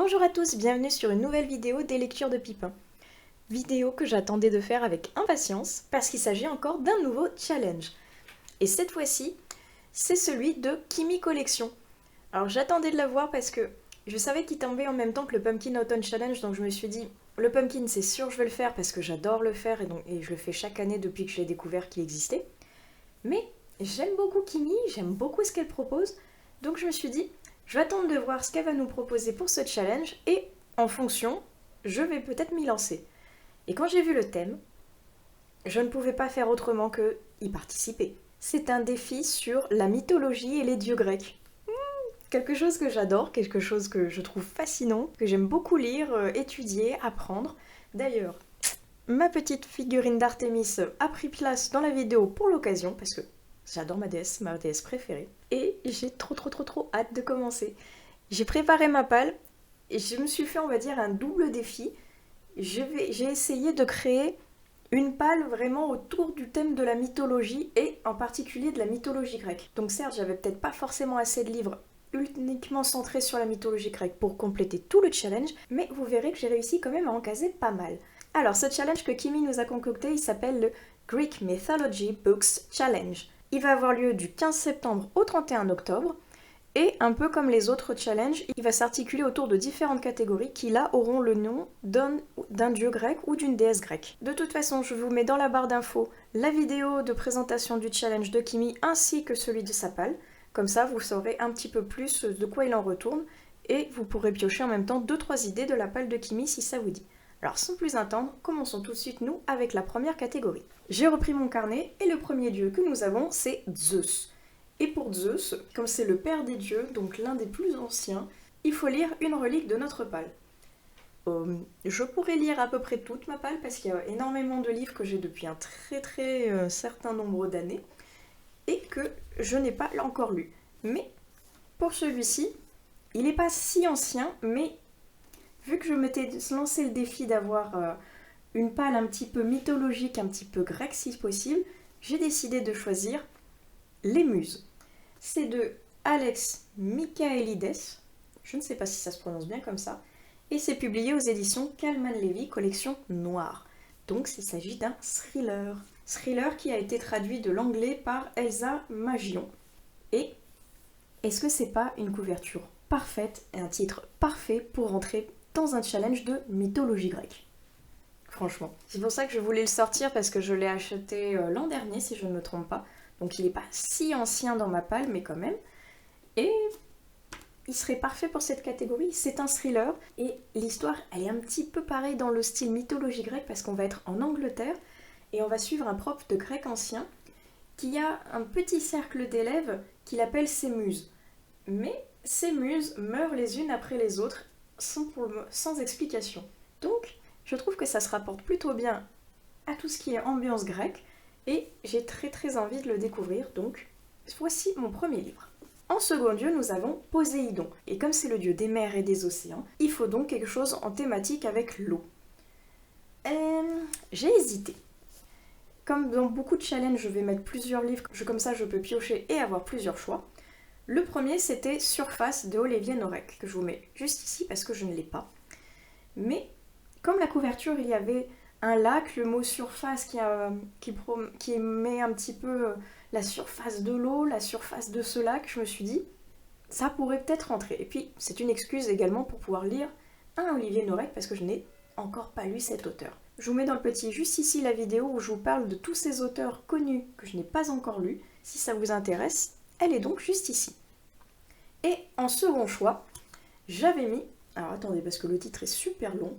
Bonjour à tous, bienvenue sur une nouvelle vidéo des lectures de Pipin. Vidéo que j'attendais de faire avec impatience parce qu'il s'agit encore d'un nouveau challenge. Et cette fois-ci, c'est celui de Kimi Collection. Alors j'attendais de la voir parce que je savais qu'il tombait en même temps que le Pumpkin Autumn Challenge, donc je me suis dit, le Pumpkin c'est sûr je vais le faire parce que j'adore le faire et je le fais chaque année depuis que j'ai découvert qu'il existait. Mais j'aime beaucoup Kimi, j'aime beaucoup ce qu'elle propose, donc je me suis dit, je vais attendre de voir ce qu'elle va nous proposer pour ce challenge et en fonction, je vais peut-être m'y lancer. Et quand j'ai vu le thème, je ne pouvais pas faire autrement que y participer. C'est un défi sur la mythologie et les dieux grecs. Quelque chose que j'adore, quelque chose que je trouve fascinant, que j'aime beaucoup lire, étudier, apprendre. D'ailleurs, ma petite figurine d'Artémis a pris place dans la vidéo pour l'occasion parce que j'adore ma déesse préférée. Et j'ai trop hâte de commencer. J'ai préparé ma palle et je me suis fait, on va dire, un double défi. J'ai essayé de créer une palle vraiment autour du thème de la mythologie et en particulier de la mythologie grecque. Donc certes, j'avais peut-être pas forcément assez de livres uniquement centrés sur la mythologie grecque pour compléter tout le challenge, mais vous verrez que j'ai réussi quand même à en caser pas mal. Alors ce challenge que Kimi nous a concocté, il s'appelle le Greek Mythology Books Challenge. Il va avoir lieu du 15 septembre au 31 octobre. Et un peu comme les autres challenges, il va s'articuler autour de différentes catégories qui là auront le nom d'un dieu grec ou d'une déesse grecque. De toute façon, je vous mets dans la barre d'infos la vidéo de présentation du challenge de Kimi ainsi que celui de sa palle. Comme ça, vous saurez un petit peu plus de quoi il en retourne et vous pourrez piocher en même temps 2-3 idées de la palle de Kimi si ça vous dit. Alors sans plus attendre, commençons tout de suite nous avec la première catégorie. J'ai repris mon carnet et le premier dieu que nous avons c'est Zeus. Et pour Zeus, comme c'est le père des dieux, donc l'un des plus anciens, il faut lire une relique de notre palle. Je pourrais lire à peu près toute ma palle parce qu'il y a énormément de livres que j'ai depuis un très certain nombre d'années et que je n'ai pas encore lu. Mais pour celui-ci, il n'est pas si ancien, mais vu que je m'étais lancé le défi d'avoir une palle un petit peu mythologique, un petit peu grecque si possible, j'ai décidé de choisir Les Muses. C'est de Alex Michaelides, je ne sais pas si ça se prononce bien comme ça, et c'est publié aux éditions Calman Levy, collection noire. Donc il s'agit d'un thriller. Thriller qui a été traduit de l'anglais par Elsa Magion. Et est-ce que c'est pas une couverture parfaite et un titre parfait pour rentrer dans un challenge de mythologie grecque? Franchement. C'est pour ça que je voulais le sortir parce que je l'ai acheté l'an dernier si je ne me trompe pas. Donc il n'est pas si ancien dans ma palle, mais quand même. Et il serait parfait pour cette catégorie. C'est un thriller. Et l'histoire, elle est un petit peu pareille dans le style mythologie grecque parce qu'on va être en Angleterre et on va suivre un prof de grec ancien qui a un petit cercle d'élèves qu'il appelle ses muses. Mais ces muses meurent les unes après les autres sans explication. Donc je trouve que ça se rapporte plutôt bien à tout ce qui est ambiance grecque. Et j'ai très envie de le découvrir, donc voici mon premier livre. En second lieu, nous avons Poséidon. Et comme c'est le dieu des mers et des océans, il faut donc quelque chose en thématique avec l'eau. J'ai hésité. Comme dans beaucoup de challenges, je vais mettre plusieurs livres, comme ça je peux piocher et avoir plusieurs choix. Le premier, c'était Surface de Olivier Norek, que je vous mets juste ici parce que je ne l'ai pas. Mais comme la couverture, il y avait un lac, le mot surface qui met un petit peu la surface de l'eau, la surface de ce lac, je me suis dit, ça pourrait peut-être rentrer. Et puis, c'est une excuse également pour pouvoir lire un Olivier Norek, parce que je n'ai encore pas lu cet auteur. Je vous mets dans le petit juste ici la vidéo où je vous parle de tous ces auteurs connus que je n'ai pas encore lus. Si ça vous intéresse, elle est donc juste ici. Et en second choix, j'avais mis, alors attendez parce que le titre est super long,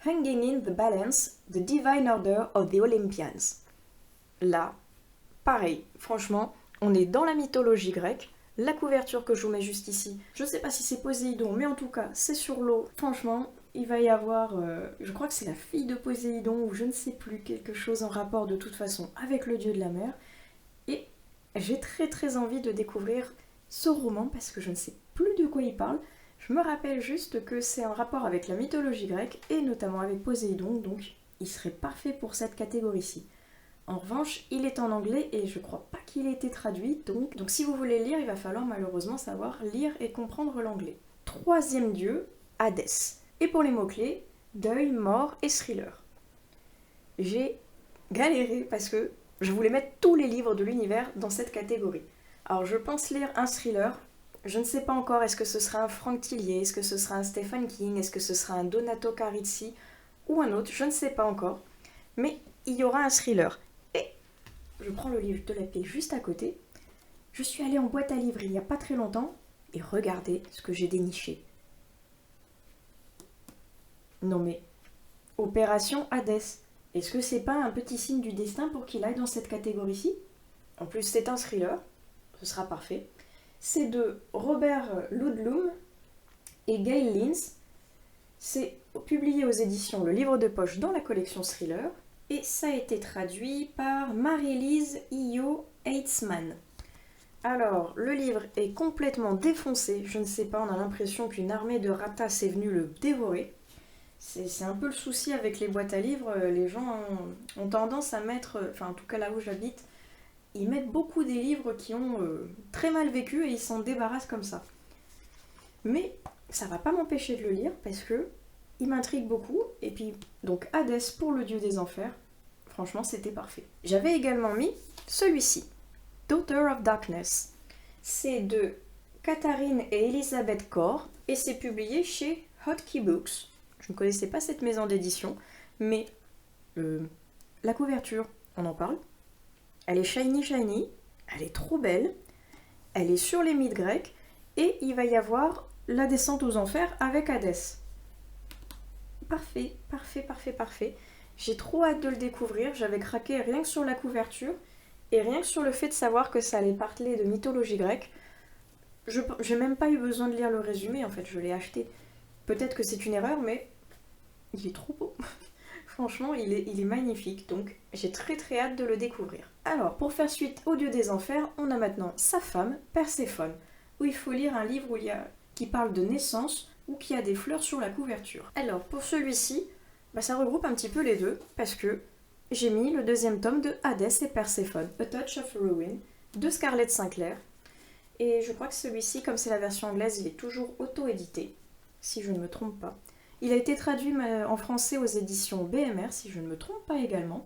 Hanging in the Balance, The Divine Order of the Olympians. Là, pareil, franchement, on est dans la mythologie grecque. La couverture que je vous mets juste ici, je ne sais pas si c'est Poséidon, mais en tout cas, c'est sur l'eau. Franchement, il va y avoir, je crois que c'est la fille de Poséidon, ou je ne sais plus, quelque chose en rapport de toute façon avec le dieu de la mer. Et j'ai très envie de découvrir ce roman parce que je ne sais plus de quoi il parle. Je me rappelle juste que c'est en rapport avec la mythologie grecque et notamment avec Poséidon, donc il serait parfait pour cette catégorie-ci. En revanche, il est en anglais et je crois pas qu'il ait été traduit, donc si vous voulez lire, il va falloir malheureusement savoir lire et comprendre l'anglais. Troisième dieu, Hadès. Et pour les mots-clés, deuil, mort et thriller. J'ai galéré parce que je voulais mettre tous les livres de l'univers dans cette catégorie. Alors je pense lire un thriller, je ne sais pas encore, est-ce que ce sera un Frank Tillier, est-ce que ce sera un Stephen King, est-ce que ce sera un Donato Carricci ou un autre, je ne sais pas encore. Mais il y aura un thriller. Et je prends le livre de la paix juste à côté. Je suis allée en boîte à livres il n'y a pas très longtemps et regardez ce que j'ai déniché. Non mais, Opération Hadès. Est-ce que c'est pas un petit signe du destin pour qu'il aille dans cette catégorie-ci? En plus c'est un thriller, ce sera parfait. C'est de Robert Ludlum et Gail Lynns. C'est publié aux éditions Le Livre de Poche dans la collection Thriller. Et ça a été traduit par Marie-Lise Io Heitzman. Alors, le livre est complètement défoncé. Je ne sais pas, on a l'impression qu'une armée de ratas est venue le dévorer. C'est un peu le souci avec les boîtes à livres. Les gens ont tendance à mettre, enfin en tout cas là où j'habite, ils mettent beaucoup des livres qui ont très mal vécu et ils s'en débarrassent comme ça. Mais ça va pas m'empêcher de le lire parce que il m'intrigue beaucoup. Et puis, donc Hadès pour le dieu des enfers, franchement c'était parfait. J'avais également mis celui-ci, Daughter of Darkness. C'est de Katharine et Elisabeth Corr et c'est publié chez Hotkey Books. Je ne connaissais pas cette maison d'édition, mais la couverture, on en parle. Elle est shiny, elle est trop belle, elle est sur les mythes grecs, et il va y avoir la descente aux enfers avec Hadès. Parfait, parfait, parfait, parfait. J'ai trop hâte de le découvrir, j'avais craqué rien que sur la couverture, et rien que sur le fait de savoir que ça allait parler de mythologie grecque. J'ai même pas eu besoin de lire le résumé, en fait, je l'ai acheté. Peut-être que c'est une erreur, mais il est trop beau. Franchement, il est magnifique, donc j'ai très très hâte de le découvrir. Alors, pour faire suite au dieu des enfers, on a maintenant sa femme, Perséphone, où il faut lire un livre qui parle de naissance ou qui a des fleurs sur la couverture. Alors, pour celui-ci, ça regroupe un petit peu les deux, parce que j'ai mis le deuxième tome de Hadès et Perséphone, A Touch of Ruin, de Scarlett Sinclair. Et je crois que celui-ci, comme c'est la version anglaise, il est toujours auto-édité, si je ne me trompe pas. Il a été traduit en français aux éditions BMR, si je ne me trompe pas également.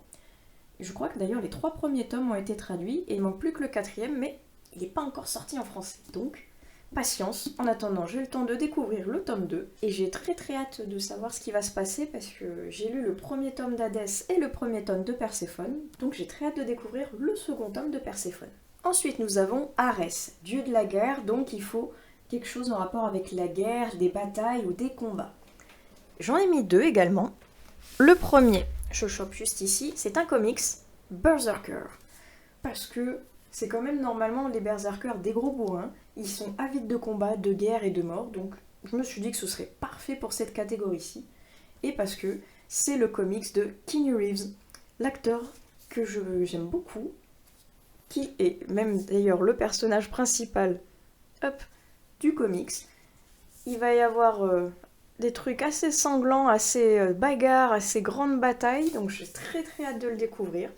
Je crois que d'ailleurs les 3 premiers tomes ont été traduits, et il manque plus que le 4e, mais il n'est pas encore sorti en français. Donc, patience. En attendant, j'ai le temps de découvrir le tome 2, et j'ai très très hâte de savoir ce qui va se passer, parce que j'ai lu le premier tome d'Hadès et le premier tome de Perséphone, donc j'ai très hâte de découvrir le second tome de Perséphone. Ensuite, nous avons Arès, dieu de la guerre, donc il faut quelque chose en rapport avec la guerre, des batailles ou des combats. J'en ai mis 2 également. Le premier, je chope juste ici, c'est un comics, Berserker. Parce que c'est quand même normalement les berserkers des gros bourrins. Ils sont avides de combat, de guerre et de mort. Donc je me suis dit que ce serait parfait pour cette catégorie-ci. Et parce que c'est le comics de Keanu Reeves, l'acteur que j'aime beaucoup, qui est même d'ailleurs le personnage principal du comics. Il va y avoir des trucs assez sanglants, assez bagarres, assez grandes batailles, donc j'ai très très hâte de le découvrir.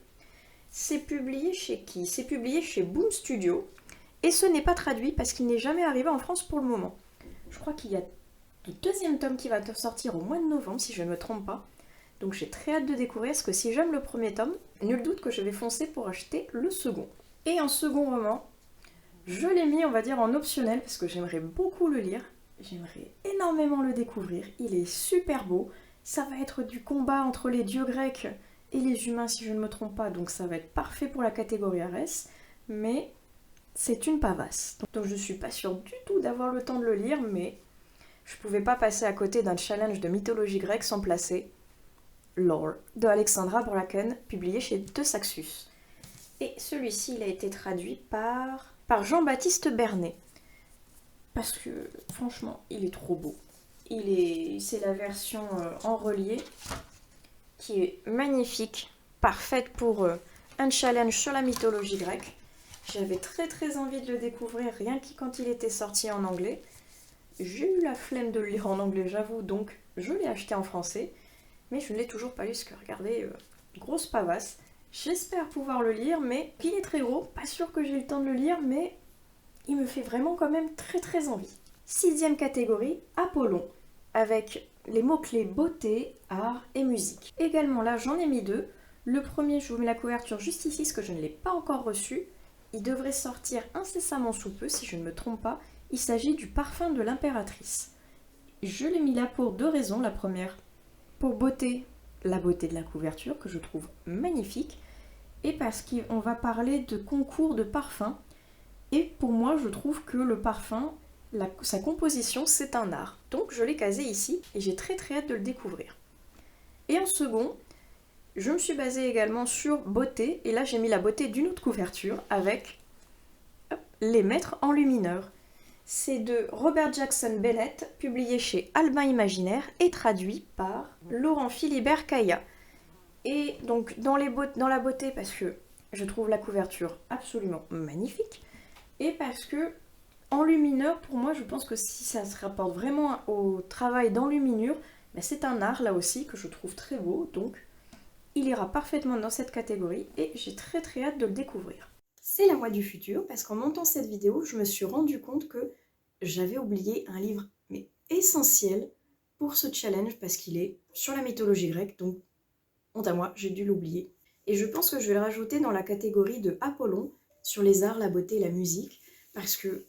C'est publié chez qui? C'est publié chez Boom Studio, et ce n'est pas traduit parce qu'il n'est jamais arrivé en France pour le moment. Je crois qu'il y a le deuxième tome qui va sortir au mois de novembre, si je ne me trompe pas. Donc j'ai très hâte de découvrir, parce que si j'aime le premier tome, nul doute que je vais foncer pour acheter le second. Et en second roman, je l'ai mis, on va dire, en optionnel, parce que j'aimerais beaucoup le lire. J'aimerais énormément le découvrir, il est super beau, ça va être du combat entre les dieux grecs et les humains si je ne me trompe pas, donc ça va être parfait pour la catégorie Arès, mais c'est une pavasse. Donc je suis pas sûre du tout d'avoir le temps de le lire, mais je pouvais pas passer à côté d'un challenge de mythologie grecque sans placer Lore de Alexandra Bracken, publié chez De Saxus. Et celui-ci, il a été traduit par Jean-Baptiste Bernet. Parce que, franchement, il est trop beau. C'est la version en relié qui est magnifique, parfaite pour un challenge sur la mythologie grecque. J'avais très très envie de le découvrir rien que quand il était sorti en anglais. J'ai eu la flemme de le lire en anglais, j'avoue, donc je l'ai acheté en français. Mais je ne l'ai toujours pas lu, parce que regardez, grosse pavasse. J'espère pouvoir le lire, mais il est très gros. Pas sûr que j'ai le temps de le lire, mais il me fait vraiment quand même très très envie. 6e catégorie, Apollon, avec les mots-clés beauté, art et musique. Également là, j'en ai mis 2. Le premier, je vous mets la couverture juste ici, parce que je ne l'ai pas encore reçu. Il devrait sortir incessamment sous peu, si je ne me trompe pas. Il s'agit du parfum de l'impératrice. Je l'ai mis là pour 2 raisons. La première, pour beauté, la beauté de la couverture, que je trouve magnifique. Et parce qu'on va parler de concours de parfums. Et pour moi, je trouve que le parfum, sa composition, c'est un art. Donc je l'ai casé ici, et j'ai très hâte de le découvrir. Et en second, je me suis basée également sur beauté, et là j'ai mis la beauté d'une autre couverture avec Les Maîtres enlumineurs. C'est de Robert Jackson Bennett, publié chez Albin Imaginaire et traduit par Laurent Philibert Caya. Et donc dans la beauté, parce que je trouve la couverture absolument magnifique, et parce que enlumineur, pour moi, je pense que si ça se rapporte vraiment au travail d'enluminure, ben c'est un art là aussi que je trouve très beau, donc il ira parfaitement dans cette catégorie et j'ai très hâte de le découvrir. C'est la voix du futur, parce qu'en montant cette vidéo, je me suis rendu compte que j'avais oublié un livre mais essentiel pour ce challenge, parce qu'il est sur la mythologie grecque, donc honte à moi, j'ai dû l'oublier. Et je pense que je vais le rajouter dans la catégorie de Apollon, sur les arts, la beauté et la musique, parce que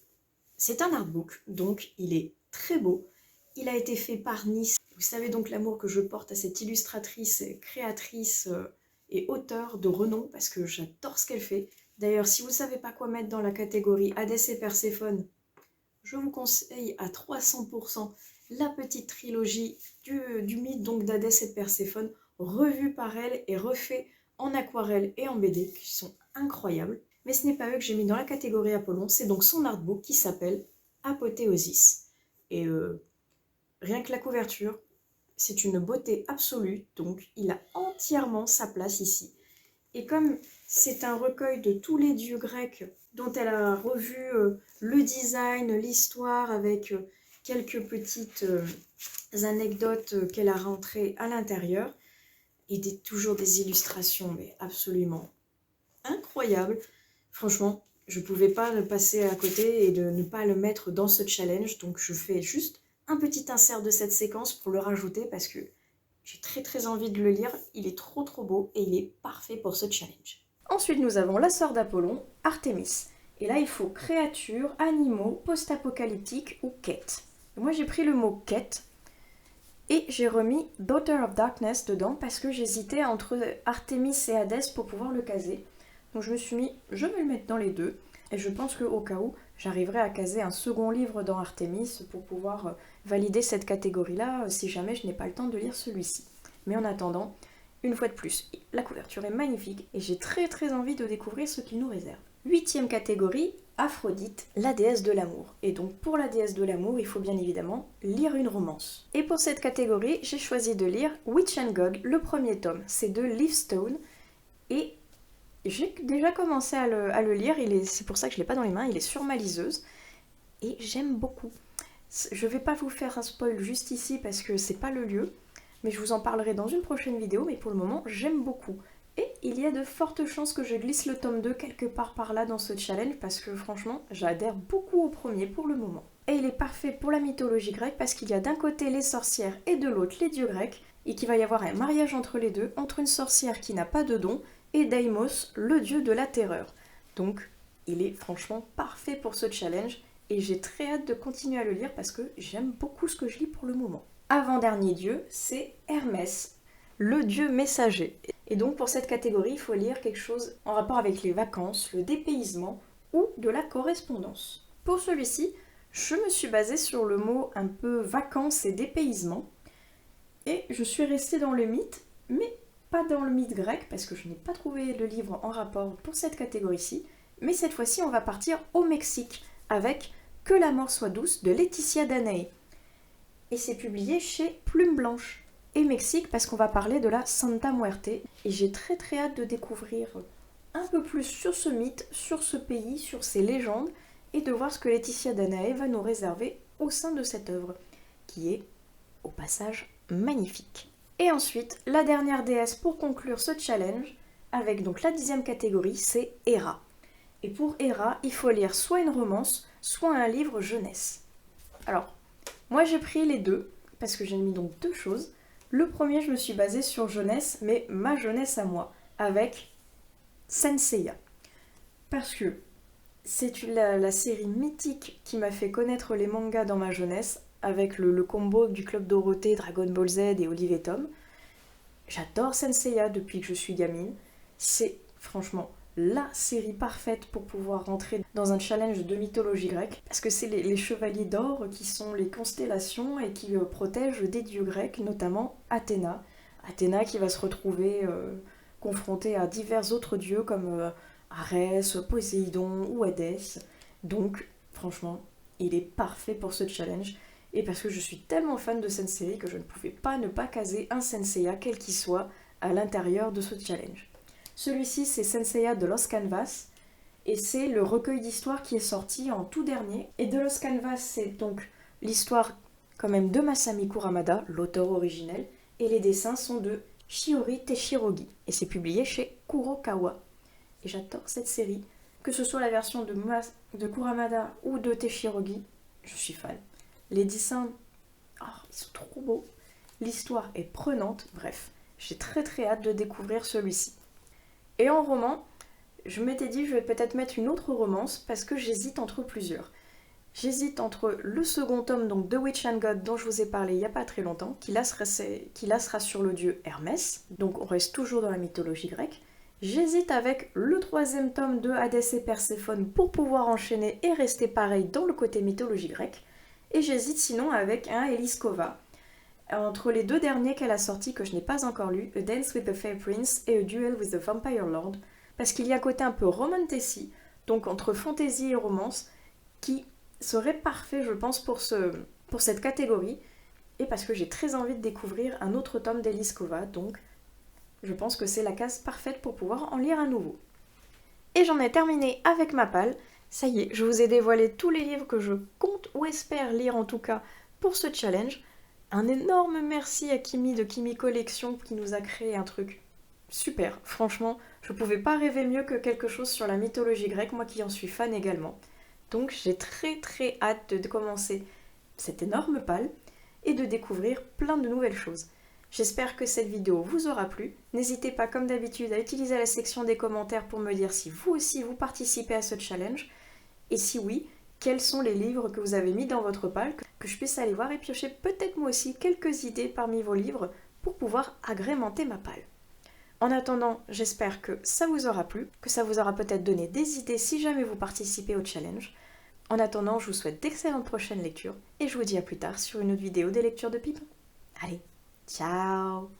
c'est un artbook, donc il est très beau. Il a été fait par Nice. Vous savez donc l'amour que je porte à cette illustratrice, créatrice et auteure de renom, parce que j'adore ce qu'elle fait. D'ailleurs, si vous ne savez pas quoi mettre dans la catégorie Hadès et Perséphone, je vous conseille à 300% la petite trilogie du mythe donc d'Hadès et de Perséphone, revue par elle et refait en aquarelle et en BD, qui sont incroyables. Mais ce n'est pas eux que j'ai mis dans la catégorie Apollon, c'est donc son artbook qui s'appelle Apothéosis. Et rien que la couverture, c'est une beauté absolue, donc il a entièrement sa place ici. Et comme c'est un recueil de tous les dieux grecs dont elle a revu le design, l'histoire, avec quelques petites anecdotes qu'elle a rentrées à l'intérieur, et toujours des illustrations, mais absolument incroyables. Franchement, je ne pouvais pas passer à côté et de ne pas le mettre dans ce challenge, donc je fais juste un petit insert de cette séquence pour le rajouter parce que j'ai très envie de le lire, il est trop beau et il est parfait pour ce challenge. Ensuite nous avons la sœur d'Apollon, Artémis. Et là il faut créatures, animaux, post-apocalyptiques ou quêtes. Moi j'ai pris le mot quête et j'ai remis Daughter of Darkness dedans parce que j'hésitais entre Artémis et Hadès pour pouvoir le caser. Donc je me suis mis, je vais le mettre dans les deux. Et je pense qu'au cas où, j'arriverai à caser un second livre dans Artémis pour pouvoir valider cette catégorie-là si jamais je n'ai pas le temps de lire celui-ci. Mais en attendant, une fois de plus, la couverture est magnifique et j'ai très envie de découvrir ce qu'il nous réserve. 8e catégorie, Aphrodite, la déesse de l'amour. Et donc pour la déesse de l'amour, il faut bien évidemment lire une romance. Et pour cette catégorie, j'ai choisi de lire Witch and God, le premier tome. C'est de Livestone et j'ai déjà commencé à le lire, c'est pour ça que je ne l'ai pas dans les mains, il est sur ma liseuse et j'aime beaucoup. Je ne vais pas vous faire un spoil juste ici parce que c'est pas le lieu, mais je vous en parlerai dans une prochaine vidéo, mais pour le moment j'aime beaucoup. Et il y a de fortes chances que je glisse le tome 2 quelque part par là dans ce challenge parce que franchement j'adhère beaucoup au premier pour le moment. Et il est parfait pour la mythologie grecque parce qu'il y a d'un côté les sorcières et de l'autre les dieux grecs et qu'il va y avoir un mariage entre les deux, entre une sorcière qui n'a pas de don et Deimos, le dieu de la terreur. Donc, il est franchement parfait pour ce challenge et j'ai très hâte de continuer à le lire parce que j'aime beaucoup ce que je lis pour le moment. Avant-dernier dieu, c'est Hermès, le dieu messager. Et donc pour cette catégorie, il faut lire quelque chose en rapport avec les vacances, le dépaysement ou de la correspondance. Pour celui-ci, je me suis basée sur le mot un peu vacances et dépaysement et je suis restée dans le mythe, mais pas dans le mythe grec, parce que je n'ai pas trouvé le livre en rapport pour cette catégorie-ci, mais cette fois-ci on va partir au Mexique, avec Que la mort soit douce de Laetitia Danae. Et c'est publié chez Plume Blanche. Et Mexique, parce qu'on va parler de la Santa Muerte, et j'ai très hâte de découvrir un peu plus sur ce mythe, sur ce pays, sur ses légendes, et de voir ce que Laetitia Danae va nous réserver au sein de cette œuvre, qui est, au passage, magnifique. Et ensuite, la dernière déesse pour conclure ce challenge, avec donc la 10e catégorie, c'est Héra. Et pour Héra, il faut lire soit une romance, soit un livre jeunesse. Alors, moi j'ai pris les deux, parce que j'ai mis donc deux choses. Le premier, je me suis basée sur jeunesse, mais ma jeunesse à moi, avec Saint Seiya. Parce que c'est la série mythique qui m'a fait connaître les mangas dans ma jeunesse, avec le combo du Club Dorothée, Dragon Ball Z et Olive et Tom. J'adore Saint Seiya depuis que je suis gamine. C'est franchement la série parfaite pour pouvoir rentrer dans un challenge de mythologie grecque, parce que c'est les chevaliers d'or qui sont les constellations et qui protègent des dieux grecs, notamment Athéna. Athéna qui va se retrouver confrontée à divers autres dieux comme Arès, Poséidon ou Hadès. Donc franchement, il est parfait pour ce challenge. Et parce que je suis tellement fan de cette série que je ne pouvais pas ne pas caser un Saint Seiya, quel qu'il soit, à l'intérieur de ce challenge. Celui-ci, c'est Saint Seiya de Lost Canvas, et c'est le recueil d'histoires qui est sorti en tout dernier. Et de Lost Canvas, c'est donc l'histoire quand même de Masami Kuramada, l'auteur originel, et les dessins sont de Shiori Teshirogi, et c'est publié chez Kurokawa. Et j'adore cette série, que ce soit la version de Kuramada ou de Teshirogi, je suis fan. Les dessins, oh, ils sont trop beaux. L'histoire est prenante, bref, j'ai très hâte de découvrir celui-ci. Et en roman, je m'étais dit je vais peut-être mettre une autre romance parce que j'hésite entre plusieurs. J'hésite entre le second tome, donc The Witch and God, dont je vous ai parlé il n'y a pas très longtemps, qui là sera sur le dieu Hermès, donc on reste toujours dans la mythologie grecque. J'hésite avec le troisième tome de Hadès et Perséphone pour pouvoir enchaîner et rester pareil dans le côté mythologie grecque. Et j'hésite sinon avec un Eliskova, entre les deux derniers qu'elle a sortis que je n'ai pas encore lus, A Dance with the Fair Prince et A Duel with the Vampire Lord, parce qu'il y a un côté un peu romantasy, donc entre fantasy et romance, qui serait parfait je pense pour cette catégorie, et parce que j'ai très envie de découvrir un autre tome d'Eliskova, donc je pense que c'est la case parfaite pour pouvoir en lire un nouveau. Et j'en ai terminé avec ma palle. Ça y est, je vous ai dévoilé tous les livres que je compte ou espère lire en tout cas pour ce challenge. Un énorme merci à Kimi de Kimi Collection qui nous a créé un truc super. Franchement, je pouvais pas rêver mieux que quelque chose sur la mythologie grecque, moi qui en suis fan également. Donc j'ai très hâte de commencer cette énorme palle et de découvrir plein de nouvelles choses. J'espère que cette vidéo vous aura plu. N'hésitez pas comme d'habitude à utiliser la section des commentaires pour me dire si vous aussi vous participez à ce challenge. Et si oui, quels sont les livres que vous avez mis dans votre palle, que je puisse aller voir et piocher peut-être moi aussi quelques idées parmi vos livres pour pouvoir agrémenter ma palle. En attendant, j'espère que ça vous aura plu, que ça vous aura peut-être donné des idées si jamais vous participez au challenge. En attendant, je vous souhaite d'excellentes prochaines lectures et je vous dis à plus tard sur une autre vidéo des lectures de Pipin. Allez, ciao!